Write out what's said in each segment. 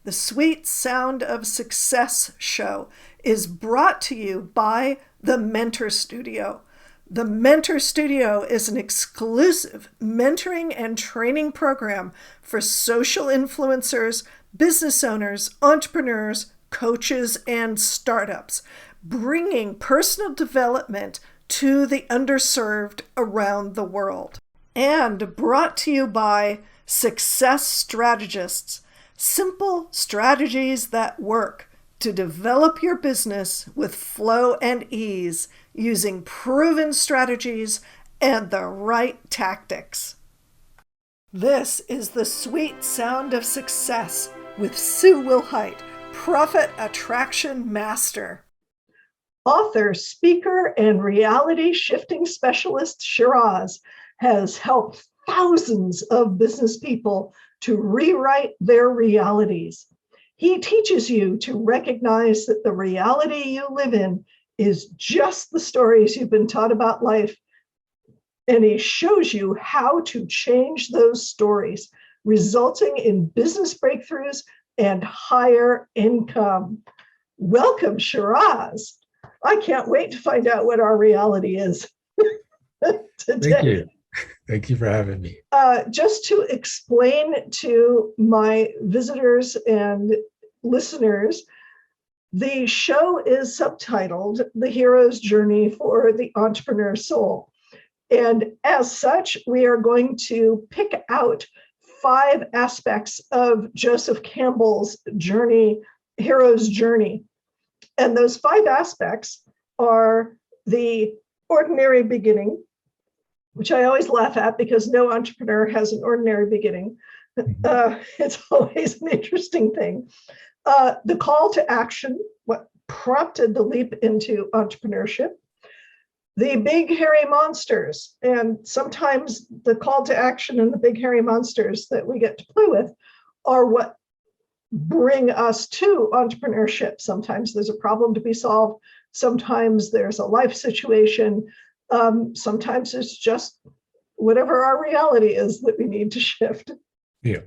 The Sweet Sound of Success show is brought to you by the Mentor Studio. The Mentor Studio is an exclusive mentoring and training program for social influencers, business owners, entrepreneurs, coaches, and startups, bringing personal development to the underserved around the world. And brought to you by Success Strategists, simple strategies that work to develop your business with flow and ease using proven strategies and the right tactics. This is the Sweet Sound of Success with Sue Wilhite, Profit Attraction Master. Author, speaker, and reality shifting specialist Shiraz has helped thousands of business people to rewrite their realities. He teaches you to recognize that the reality you live in is just the stories you've been taught about life. And he shows you how to change those stories, resulting in business breakthroughs and higher income. Welcome, Shiraz. I can't wait to find out what our reality is today. Thank you. Thank you for having me. Just to explain to my visitors and listeners, the show is subtitled The Hero's Journey for the Entrepreneur Soul. And as such, we are going to pick out 5 aspects of Joseph Campbell's journey, hero's journey. And those 5 aspects are the ordinary beginning, which I always laugh at because no entrepreneur has an ordinary beginning. It's always an interesting thing. The call to action, what prompted the leap into entrepreneurship. The big hairy monsters, and sometimes the call to action and the big hairy monsters that we get to play with are what bring us to entrepreneurship. Sometimes there's a problem to be solved. Sometimes there's a life situation. Sometimes it's just whatever our reality is that we need to shift. Yeah.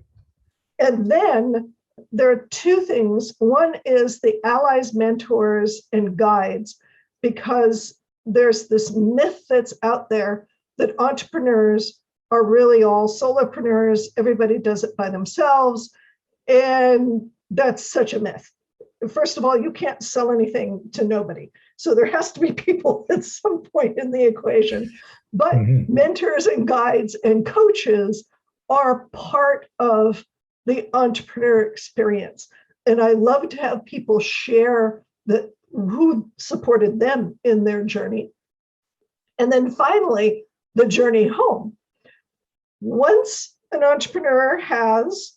And then there are 2 things. One is the allies, mentors, and guides, because there's this myth that's out there that entrepreneurs are really all solopreneurs. Everybody does it by themselves. And that's such a myth. First of all, you can't sell anything to nobody. So there has to be people at some point in the equation. But mentors and guides and coaches are part of the entrepreneur experience. And I love to have people share that who supported them in their journey. And then finally, the journey home. Once an entrepreneur has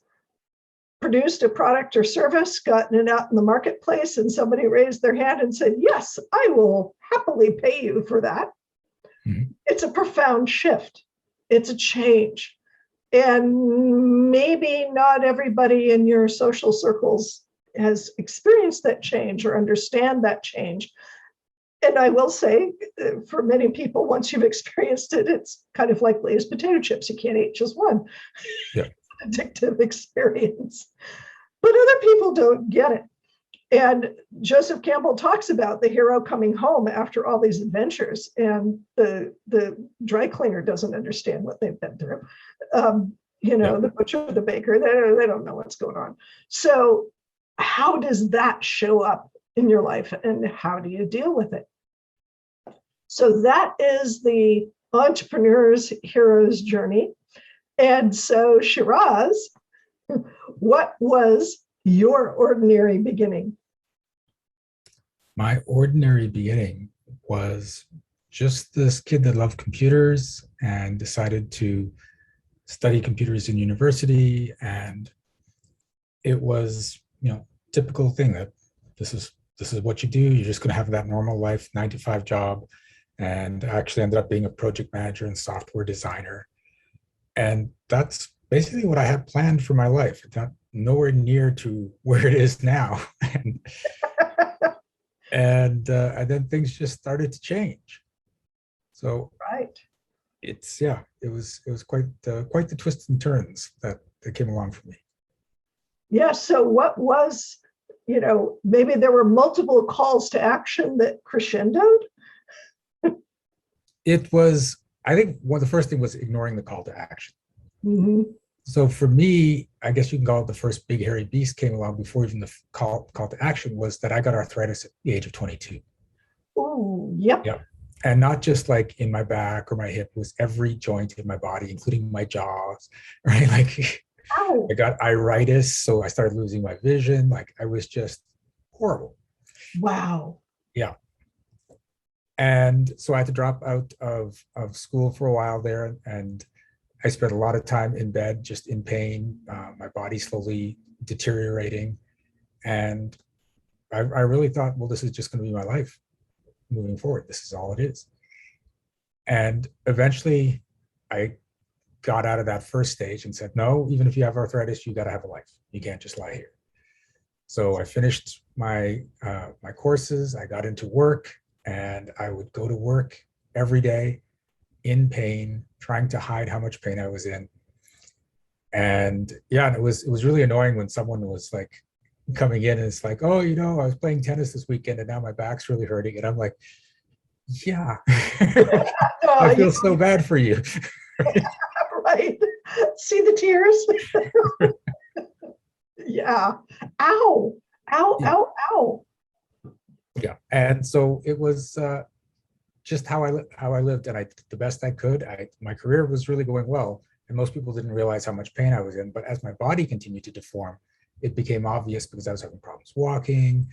produced a product or service, gotten it out in the marketplace, and somebody raised their hand and said, yes, I will happily pay you for that. It's a profound shift. It's a change. And maybe not everybody in your social circles has experienced that change or understand that change. And I will say, for many people, once you've experienced it, it's kind of like Lay's potato chips. You can't eat just one. Yeah. Addictive experience. But other people don't get it. And Joseph Campbell talks about the hero coming home after all these adventures, and the dry cleaner doesn't understand what they've been through. The butcher, the baker, they don't know what's going on. So how does that show up in your life, and how do you deal with it? So that is the entrepreneur's hero's journey. And so, Shiraz, what was your ordinary beginning? My ordinary beginning was just this kid that loved computers and decided to study computers in university. And it was, typical thing that this is what you do. You're just going to have that normal life, 9-to-5 job. And I actually ended up being a project manager and software designer. And that's basically what I had planned for my life. It's not nowhere near to where it is now. and then things just started to change. So right. It was quite the twists and turns that came along for me. Yeah. So what was, maybe there were multiple calls to action that crescendoed? It was, I think one of the first thing was ignoring the call to action. Mm-hmm. So for me, I guess you can call it the first big hairy beast came along before even the call to action was that I got arthritis at the age of 22. Oh, yep. Yeah. And not just like in my back or my hip, it was every joint in my body, including my jaws, right? Like Ow. I got iritis. So I started losing my vision. Like I was just horrible. Wow. Yeah. And so I had to drop out of school for a while there. And I spent a lot of time in bed, just in pain, my body slowly deteriorating. And I really thought, well, this is just going to be my life moving forward. This is all it is. And eventually I got out of that first stage and said, no, even if you have arthritis, you got to have a life. You can't just lie here. So I finished my courses. I got into work, and I would go to work every day in pain, trying to hide how much pain I was in. And yeah, it was really annoying when someone was like coming in and it's like, oh, I was playing tennis this weekend and now my back's really hurting. And I'm like, yeah, I Yeah, feel so bad for you. right. See the tears? Yeah. Ow. Ow, Yeah. ow, ow. Yeah. And so it was just how I lived, and I did the best I could. My career was really going well, and most people didn't realize how much pain I was in. But as my body continued to deform, it became obvious because I was having problems walking.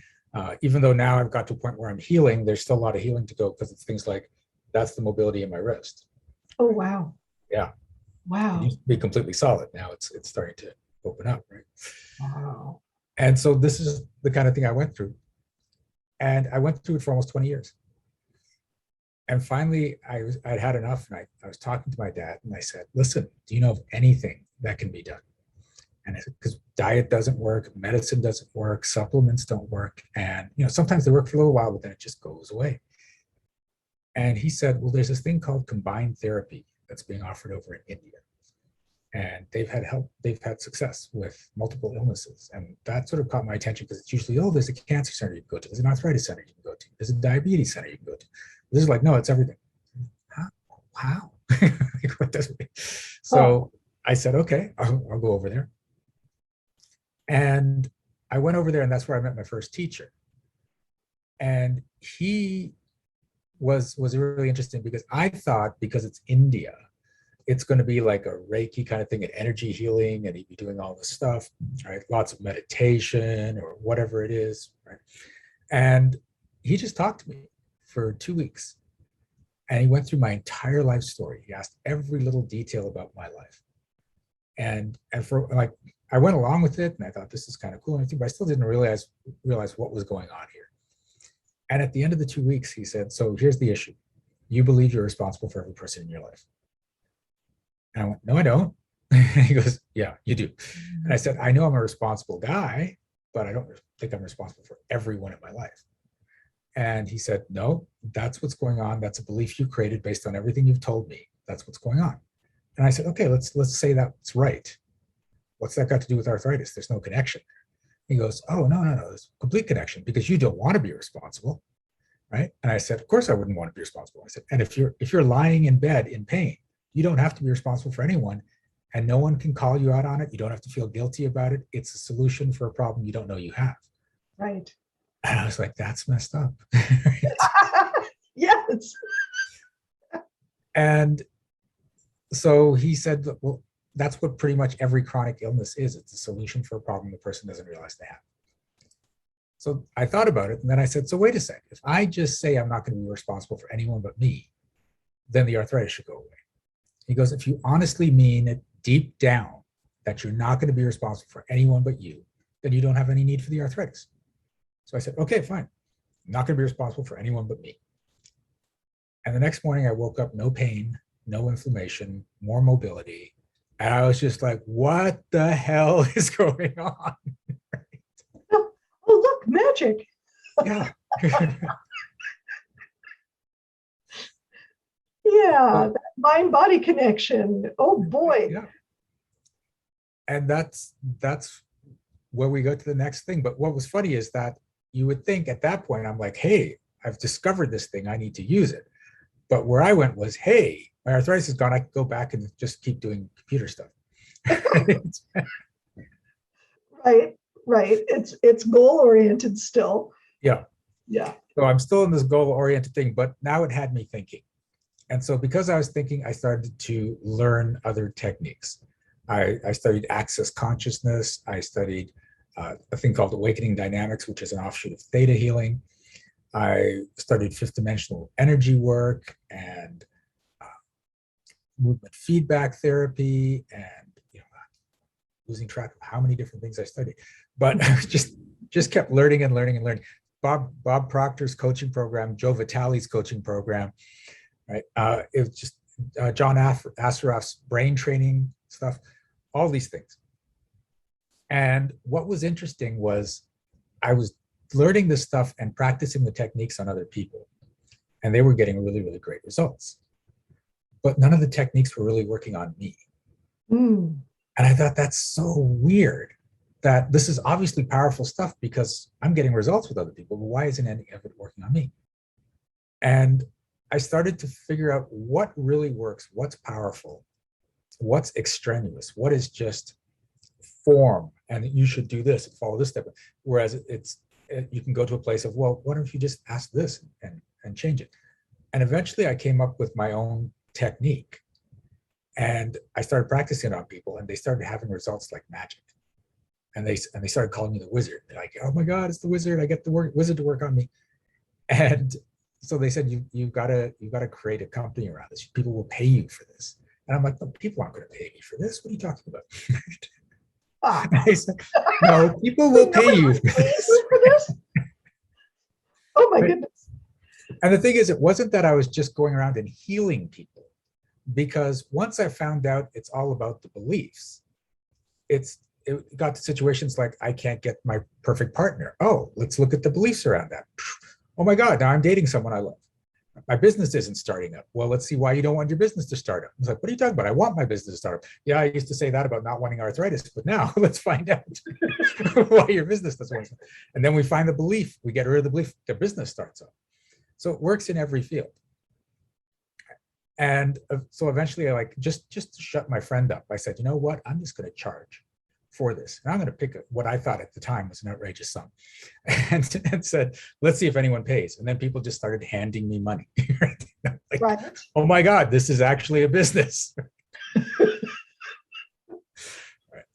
Even though now I've got to a point where I'm healing, there's still a lot of healing to go because it's things like that's the mobility in my wrist. Oh, wow. Yeah, it Wow. used to be completely solid. Now it's starting to open up, right? Wow. And so this is the kind of thing I went through, and I went through it for almost 20 years. And finally, I'd had enough, and I was talking to my dad, and I said, "Listen, do you know of anything that can be done?" And I said, "Because diet doesn't work, medicine doesn't work, supplements don't work, and sometimes they work for a little while, but then it just goes away." And he said, "Well, there's this thing called combined therapy that's being offered over in India, and they've had success with multiple illnesses." And that sort of caught my attention because it's usually, oh, there's a cancer center you can go to, there's an arthritis center you can go to, there's a diabetes center you can go to. This is like, no, it's everything. Huh? How? Like, what does it mean? Oh, So I said, okay, I'll go over there. And I went over there, and that's where I met my first teacher. And he was really interesting because I thought, because it's India, it's going to be like a Reiki kind of thing, an energy healing, and he'd be doing all this stuff, right? Lots of meditation or whatever it is, right? And he just talked to me for 2 weeks, and he went through my entire life story. He asked every little detail about my life, and for like, I went along with it, and I thought this is kind of cool and everything, but I still didn't realize what was going on here. And at the end of the 2 weeks, he said, "So here's the issue: you believe you're responsible for every person in your life." And I went, "No, I don't." He goes, "Yeah, you do." And I said, "I know I'm a responsible guy, but I don't think I'm responsible for everyone in my life." And he said, "No, that's what's going on. That's a belief you created based on everything you've told me. That's what's going on." And I said, "Okay, let's say that's right. What's that got to do with arthritis? There's no connection." He goes, "Oh, no, there's a complete connection because you don't want to be responsible." Right. And I said, "Of course I wouldn't want to be responsible." I said, "And if you're lying in bed in pain, you don't have to be responsible for anyone, and no one can call you out on it. You don't have to feel guilty about it. It's a solution for a problem you don't know you have." right. And I was like, that's messed up. Yes. And so he said, well, that's what pretty much every chronic illness is. It's a solution for a problem the person doesn't realize they have. So I thought about it, and then I said, so wait a sec. If I just say I'm not going to be responsible for anyone but me, then the arthritis should go away. He goes, if you honestly mean it deep down that you're not going to be responsible for anyone but you, then you don't have any need for the arthritis. So I said, okay, fine. I'm not going to be responsible for anyone but me. And the next morning I woke up, no pain, no inflammation, more mobility. And I was just like, what the hell is going on? Oh, look, magic. Yeah. Yeah, that mind-body connection. Oh boy. Yeah. And that's will we go to the next thing? But what was funny is that you would think at that point, I'm like, hey, I've discovered this thing, I need to use it. But where I went was, hey, my arthritis is gone, I can go back and just keep doing computer stuff. Right, right. It's goal oriented still. Yeah. Yeah. So I'm still in this goal oriented thing, but now it had me thinking. And so because I was thinking, I started to learn other techniques. I studied access consciousness. I studied a thing called awakening dynamics, which is an offshoot of theta healing. I studied fifth dimensional energy work and movement feedback therapy, and losing track of how many different things I studied. But I just kept learning and learning and learning. Bob Proctor's coaching program, Joe Vitale's coaching program, right? It was just John Assaraf's brain training stuff, all these things. And what was interesting was I was learning this stuff and practicing the techniques on other people, and they were getting really, really great results. But none of the techniques were really working on me. Mm. And I thought, that's so weird, that this is obviously powerful stuff because I'm getting results with other people, but why isn't any of it working on me? And I started to figure out what really works, what's powerful, what's extraneous, what is just form, and you should do this and follow this step. Whereas you can go to a place of, well, why don't you just ask this and change it? And eventually I came up with my own technique, and I started practicing it on people, and they started having results like magic. And they started calling me the wizard. They're like, oh my God, it's the wizard. I get the wizard to work on me. And so they said, you gotta create a company around this. People will pay you for this. And I'm like, no, people aren't going to pay me for this. What are you talking about? I said, no, people will pay you for this. Oh my goodness. And the thing is, it wasn't that I was just going around and healing people, because once I found out it's all about the beliefs, it got to situations like, I can't get my perfect partner. Oh, let's look at the beliefs around that. Oh my God, now I'm dating someone I love. My business isn't starting up. Well, let's see why you don't want your business to start up. I was like, what are you talking about? I want my business to start up. Yeah, I used to say that about not wanting arthritis, but now let's find out why your business doesn't want to. And then we find the belief, we get rid of the belief, the business starts up. So it works in every field. And so eventually I just to shut my friend up, I said, you know what? I'm just going to charge for this. And I'm going to pick what I thought at the time was an outrageous sum, and said, let's see if anyone pays. And then people just started handing me money. Like, right. Oh my God, this is actually a business. Right.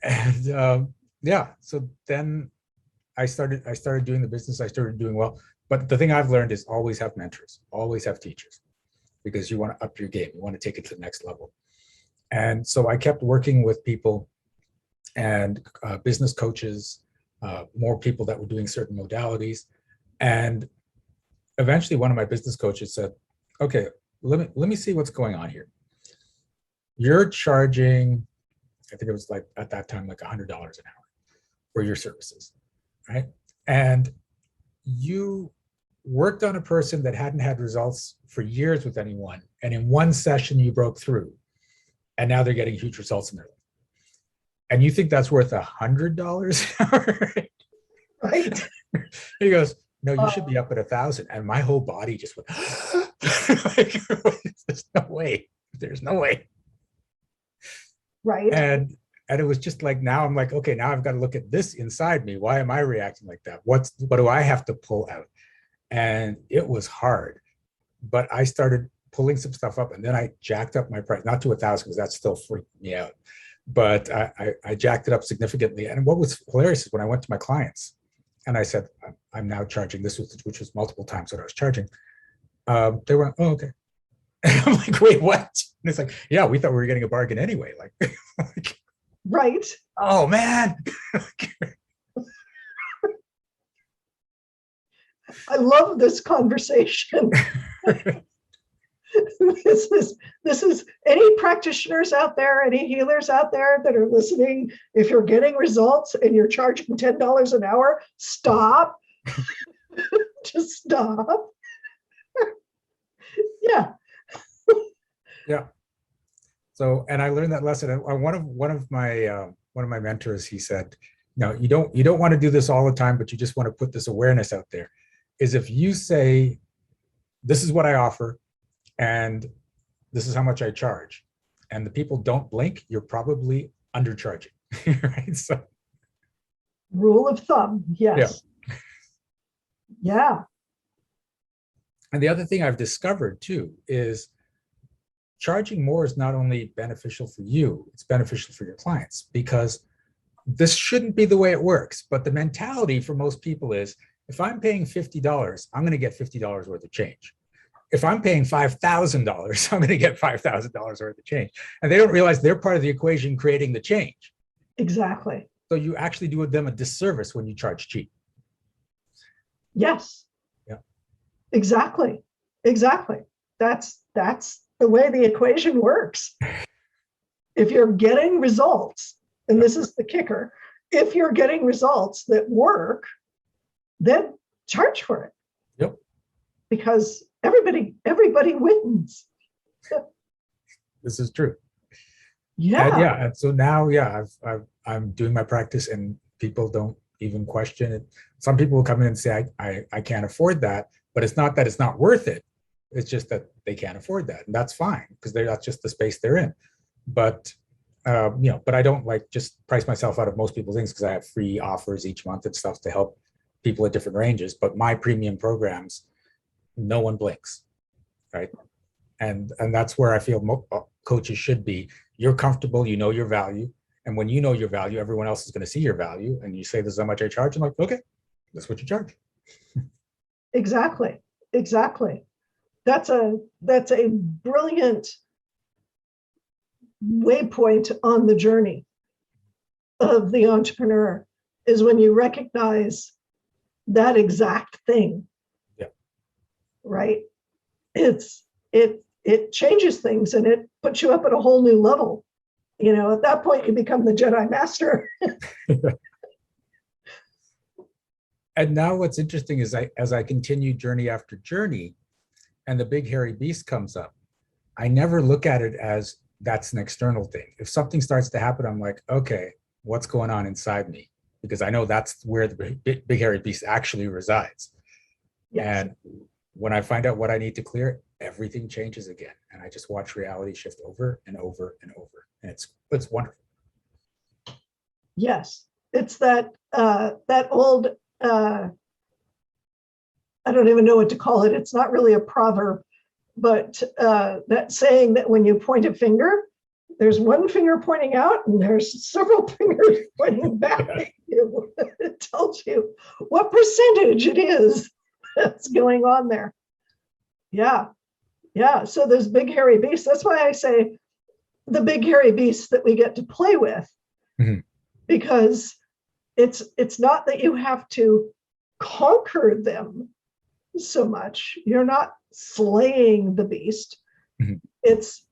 And yeah, so then I started doing the business. I started doing well. But the thing I've learned is always have mentors, always have teachers, because you want to up your game. You want to take it to the next level. And so I kept working with people and business coaches, more people that were doing certain modalities. And eventually one of my business coaches said, okay, let me see what's going on here. You're charging, I think it was like at that time, like $100 an hour for your services, right? And you worked on a person that hadn't had results for years with anyone. And in one session you broke through, and now they're getting huge results in their life. And you think that's worth $100 an hour? Right. He goes, no, you should be up at 1,000. And my whole body just went, like, there's no way. There's no way. Right. And it was just like, now I'm like, okay, now I've got to look at this inside me. Why am I reacting like that? What do I have to pull out? And it was hard, but I started pulling some stuff up, and then I jacked up my price, not to 1,000 because that still freaked me out, but I jacked it up significantly. And what was hilarious is when I went to my clients and I said, I'm now charging this, which was multiple times what I was charging. They were, oh, okay. And I'm like, wait, what? And it's like, yeah, we thought we were getting a bargain anyway. Like right. Oh man. I love this conversation. This is any practitioners out there, any healers out there that are listening, if you're getting results and you're charging $10 an hour, stop. Just stop. Yeah. Yeah. So, and I learned that lesson. And one of my mentors, he said, no, you don't want to do this all the time, but you just want to put this awareness out there, is if you say, this is what I offer, and this is how much I charge, and the people don't blink, you're probably undercharging, right? So, Rule of thumb, yes. Yeah. And the other thing I've discovered too is charging more is not only beneficial for you, it's beneficial for your clients, because this shouldn't be the way it works. But the mentality for most people is, if I'm paying $50, I'm going to get $50 worth of change. If I'm paying $5,000, I'm going to get $5,000 worth of change. And they don't realize they're part of the equation creating the change. Exactly. So you actually do them a disservice when you charge cheap. Yes. Yeah. Exactly. Exactly. That's the way the equation works. If you're getting results, and this is the kicker, if you're getting results that work, then charge for it. Yep. Because everybody wins. This is true. Yeah. And so now, I'm doing my practice, and people don't even question it. Some people will come in and say, I can't afford that, but it's not that it's not worth it. It's just that they can't afford that, and that's fine, because that's just the space they're in. But but I don't like just price myself out of most people's things, because I have free offers each month and stuff to help people at different ranges. But my premium programs, no one blinks, right? And that's where I feel coaches should be. You're comfortable, you know your value, and when you know your value, everyone else is going to see your value. And you say, this is how much I charge. I'm like, okay, that's what you charge. Exactly. That's a brilliant waypoint on the journey of the entrepreneur, is when you recognize that exact thing. Yeah. Right. It changes things, and it puts you up at a whole new level. At that point, you become the Jedi Master. And now what's interesting is, as I continue journey after journey, and the big hairy beast comes up, I never look at it as that's an external thing. If something starts to happen, I'm like, okay, what's going on inside me? Because I know that's where the big hairy beast actually resides. Yes. And when I find out what I need to clear, everything changes again. And I just watch reality shift over and over and over. And it's wonderful. Yes. It's that old, I don't even know what to call it. It's not really a proverb, but that saying that when you point a finger, there's one finger pointing out and there's several fingers pointing back at you. It tells you what percentage it is that's going on there. Yeah. So those big hairy beasts, that's why I say the big hairy beasts that we get to play with, mm-hmm. because it's not that you have to conquer them so much. You're not slaying the beast. Mm-hmm. It's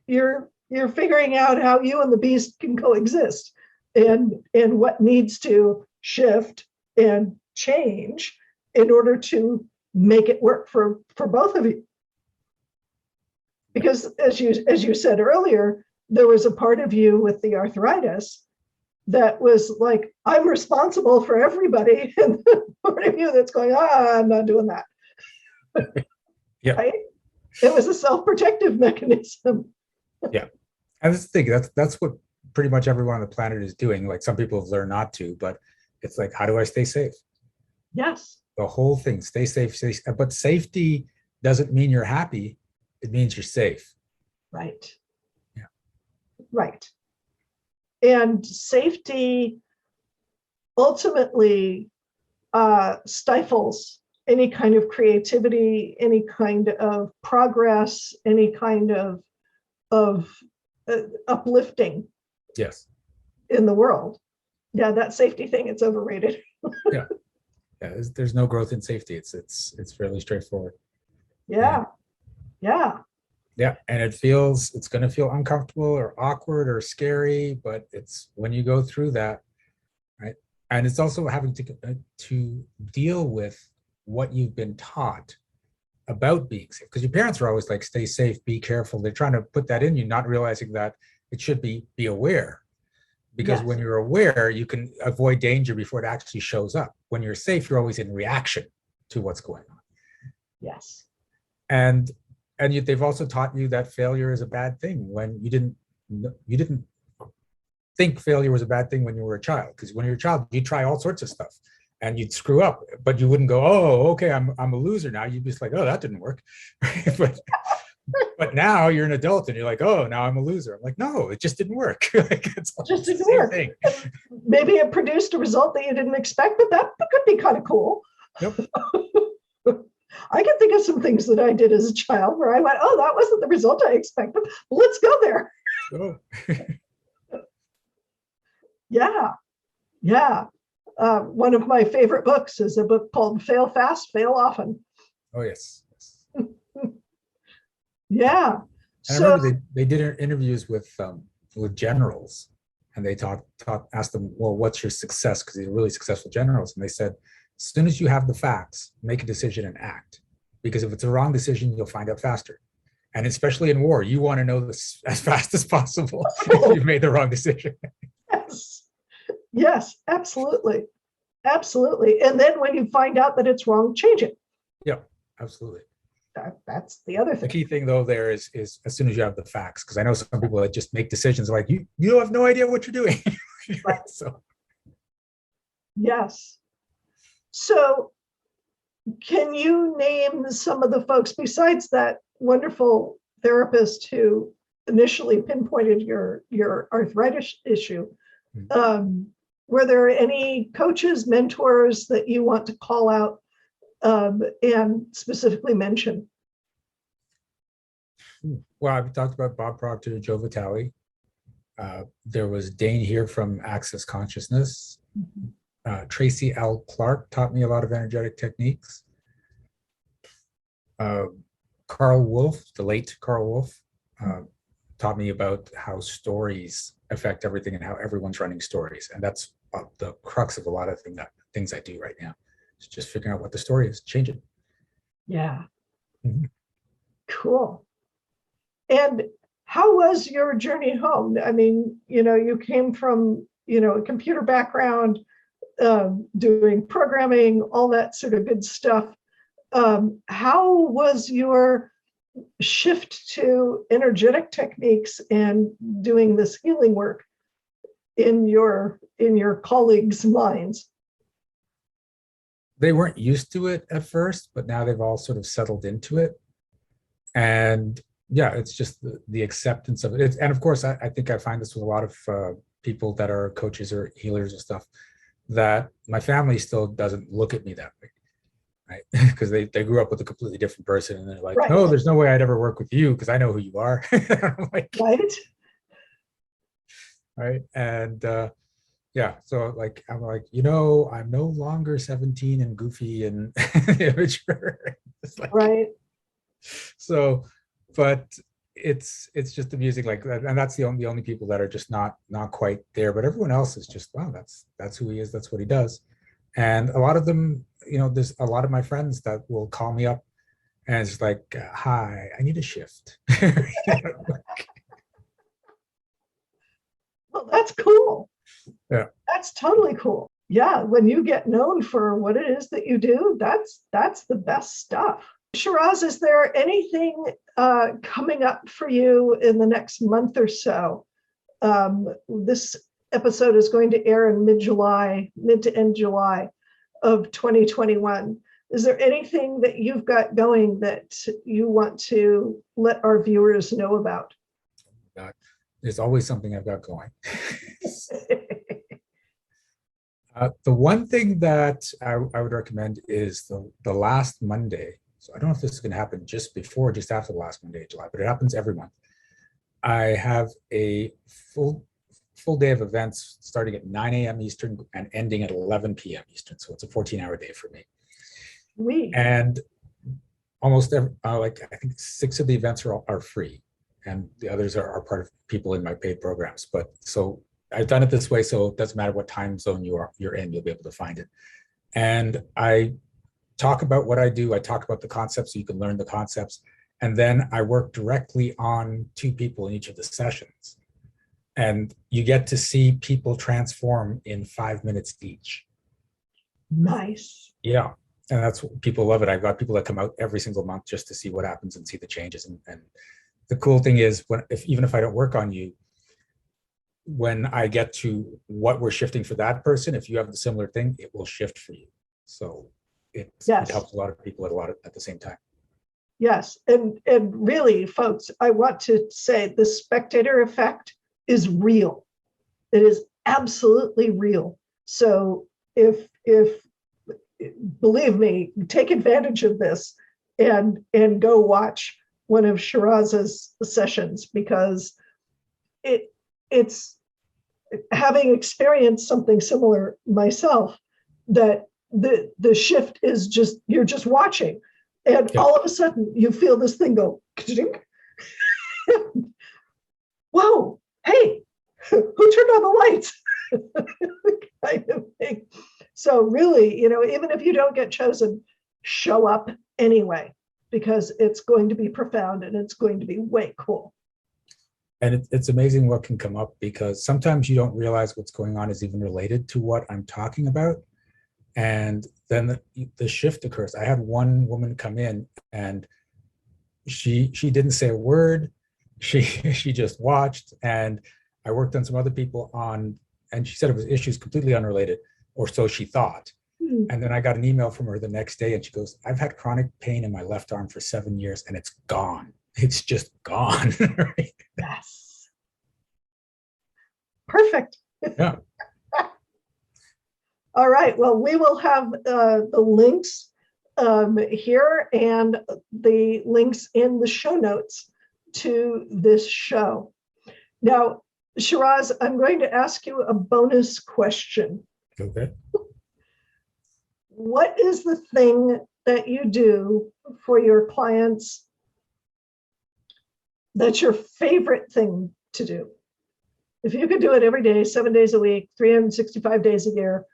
you're figuring out how you and the beast can coexist, and what needs to shift and change in order to make it work for both of you. Because as you said earlier, there was a part of you with the arthritis that was like, I'm responsible for everybody, and the part of you that's going, I'm not doing that. Yeah. Right? It was a self-protective mechanism. Yeah. And that's the thing, that's what pretty much everyone on the planet is doing. Like, some people have learned not to, but it's like, how do I stay safe? Yes. The whole thing, stay safe. But safety doesn't mean you're happy. It means you're safe. Right. Yeah. Right. And safety ultimately stifles any kind of creativity, any kind of progress, any kind of uplifting. Yes. In the world. Yeah, that safety thing, it's overrated. Yeah. There's no growth in safety. It's fairly straightforward. Yeah. And it's going to feel uncomfortable or awkward or scary, but it's when you go through that, right? And it's also having to deal with what you've been taught about being safe, because your parents are always like, stay safe, be careful. They're trying to put that in you, not realizing that it should be aware, Because Yes. when you're aware, you can avoid danger before it actually shows up. When you're safe, you're always in reaction to what's going on. Yes. And they've also taught you that failure is a bad thing when you didn't think failure was a bad thing when you were a child. Because when you're a child, you try all sorts of stuff and you'd screw up, but you wouldn't go, oh, okay, I'm a loser now. You'd be just like, oh, that didn't work. But now you're an adult and you're like, oh, now I'm a loser. I'm like, no, it just didn't work. Like, it's Just the didn't same work. thing. Maybe it produced a result that you didn't expect, but that could be kind of cool. Yep. I can think of some things that I did as a child where I went, oh, that wasn't the result I expected. Let's go there. Oh. Yeah. Yeah. One of my favorite books is a book called Fail Fast, Fail Often. Oh, yes. Yeah. And I remember they did interviews with generals, and they asked them, well, what's your success? Because these are really successful generals. And they said, as soon as you have the facts, make a decision and act. Because if it's a wrong decision, you'll find out faster. And especially in war, you want to know this as fast as possible if you've made the wrong decision. Yes. Yes, absolutely. Absolutely. And then when you find out that it's wrong, change it. Yeah, absolutely. That's the other The thing. key thing, though, there is as soon as you have the facts, because I know some people that just make decisions like you have no idea what you're doing. Right. So Yes. So can you name some of the folks besides that wonderful therapist who initially pinpointed your arthritis issue? Were there any coaches, mentors that you want to call out and specifically mention? Well, I've talked about Bob Proctor, Joe Vitale. There was Dane here from Access Consciousness. Tracy L. Clark taught me a lot of energetic techniques. Carl Wolf, the late Carl Wolf, taught me about how stories affect everything and how everyone's running stories. And that's the crux of a lot of things I do right now. It's just figuring out what the story is, change it. Yeah. Mm-hmm. Cool. And how was your journey home? I mean, you came from, a computer background, doing programming, all that sort of good stuff. How was your shift to energetic techniques and doing this healing work in your colleagues' minds? They weren't used to it at first, but now they've all sort of settled into it. And yeah, it's just the acceptance of it. And of course, I think I find this with a lot of people that are coaches or healers and stuff, that my family still doesn't look at me that way, right? Because they grew up with a completely different person, and they're like, Right. no, there's no way I'd ever work with you because I know who you are. Like, Right. right. And yeah, so like I'm like, I'm no longer 17 and goofy and immature. It's like, Right. so, but it's just amusing, like, and that's the only people that are just not quite there, but everyone else is just, wow, that's who he is, that's what he does. And a lot of them, there's a lot of my friends that will call me up and it's like, hi, I need a shift. Well, that's cool. Yeah. That's totally cool. Yeah, when you get known for what it is that you do, that's the best stuff. Shiraz, is there anything coming up for you in the next month or so? This episode is going to air in mid to end July of 2021. Is there anything that you've got going that you want to let our viewers know about? There's always something I've got going. The one thing that I would recommend is the last Monday. So I don't know if this is going to happen just before or just after the last Monday of July, but it happens every month. I have a full day of events starting at 9 a.m. Eastern and ending at 11 p.m. Eastern. So it's a 14-hour day for me. And almost I think 6 of the events are free, and the others are part of people in my paid programs. But so I've done it this way, so it doesn't matter what time zone you're in, you'll be able to find it. And I talk about what I do. I talk about the concepts so you can learn the concepts. And then I work directly on 2 people in each of the sessions. And you get to see people transform in 5 minutes each. Nice. Yeah. And that's what people love it. I've got people that come out every single month just to see what happens and see the changes. And the cool thing is even if I don't work on you, when I get to what we're shifting for that person, if you have the similar thing, it will shift for you. So it helps a lot of people at the same time. Yes. And really, folks, I want to say the spectator effect is real. It is absolutely real. So if believe me, take advantage of this and go watch one of Shiraz's sessions, because it's having experienced something similar myself, that the shift is just, you're just watching, and all of a sudden you feel this thing go whoa, hey, who turned on the lights? Kind of thing. So really, even if you don't get chosen, show up anyway, because it's going to be profound and it's going to be way cool. And it's amazing what can come up, because sometimes you don't realize what's going on is even related to what I'm talking about. And then the shift occurs. I had one woman come in and she didn't say a word. She just watched, and I worked on some other people and she said it was issues completely unrelated, or so she thought. And then I got an email from her the next day and she goes, I've had chronic pain in my left arm for 7 years and it's gone. It's just gone. Right? Yes. Perfect. Yeah. All right. Well, we will have the links here and the links in the show notes to this show. Now, Shiraz, I'm going to ask you a bonus question. Okay. What is the thing that you do for your clients that's your favorite thing to do? If you could do it every day, 7 days a week, 365 days a year,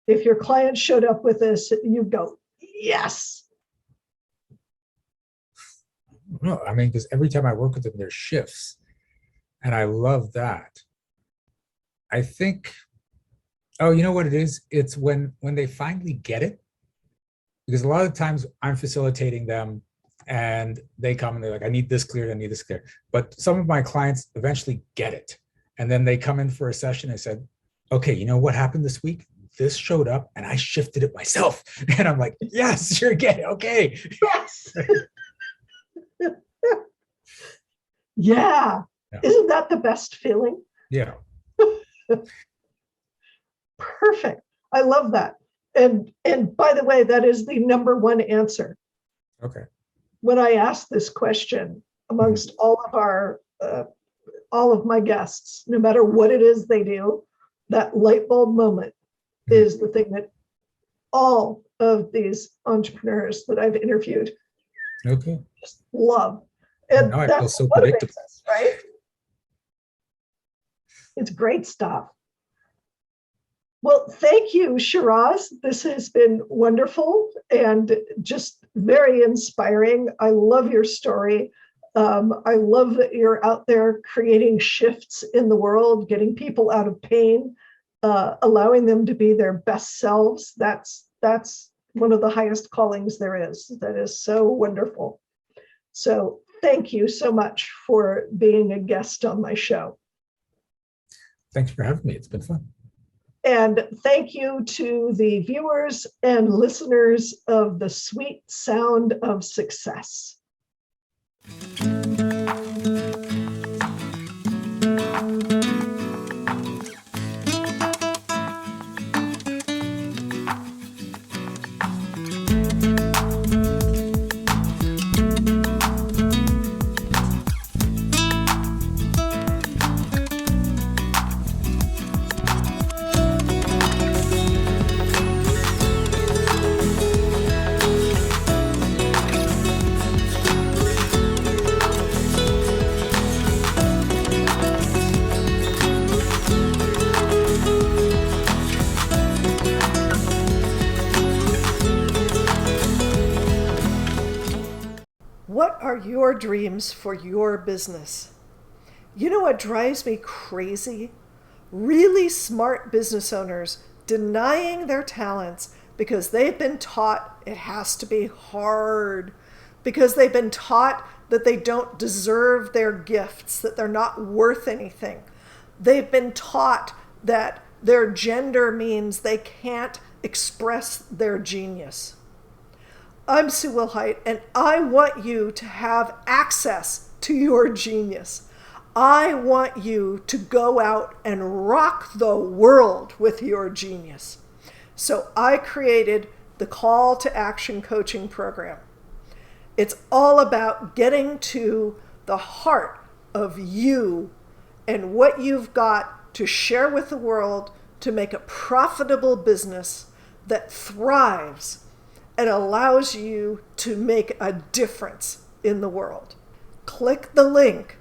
if your client showed up with this, you'd go, yes. No, I mean, because every time I work with them, there's shifts. And I love that. I think, you know what it is? It's when they finally get it. Because a lot of times I'm facilitating them and they come and they're like, I need this cleared, I need this cleared. But some of my clients eventually get it. And then they come in for a session and said, okay, you know what happened this week? This showed up and I shifted it myself. And I'm like, yes, you're getting it. Okay. Yes. Yeah. Isn't that the best feeling? Yeah. Perfect. I love that. And by the way, that is the number one answer. Okay. When I ask this question amongst all of my guests, no matter what it is they do, that light bulb moment is the thing that all of these entrepreneurs that I've interviewed just love. And now I that's feel so what predictable. us, right? It's great stuff. Well, thank you, Shiraz. This has been wonderful and just very inspiring. I love your story. I love that you're out there creating shifts in the world, getting people out of pain, allowing them to be their best selves. That's one of the highest callings there is. That is so wonderful. So thank you so much for being a guest on my show. Thanks for having me. It's been fun. And thank you to the viewers and listeners of The Sweet Sound of Success. What are your dreams for your business? You know what drives me crazy? Really smart business owners denying their talents because they've been taught it has to be hard, because they've been taught that they don't deserve their gifts, that they're not worth anything. They've been taught that their gender means they can't express their genius. I'm Sue Wilhite, and I want you to have access to your genius. I want you to go out and rock the world with your genius. So I created the Call to Action Coaching Program. It's all about getting to the heart of you and what you've got to share with the world to make a profitable business that thrives and allows you to make a difference in the world. Click the link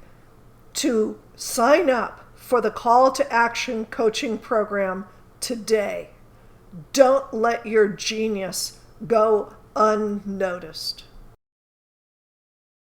to sign up for the Call to Action Coaching Program today. Don't let your genius go unnoticed.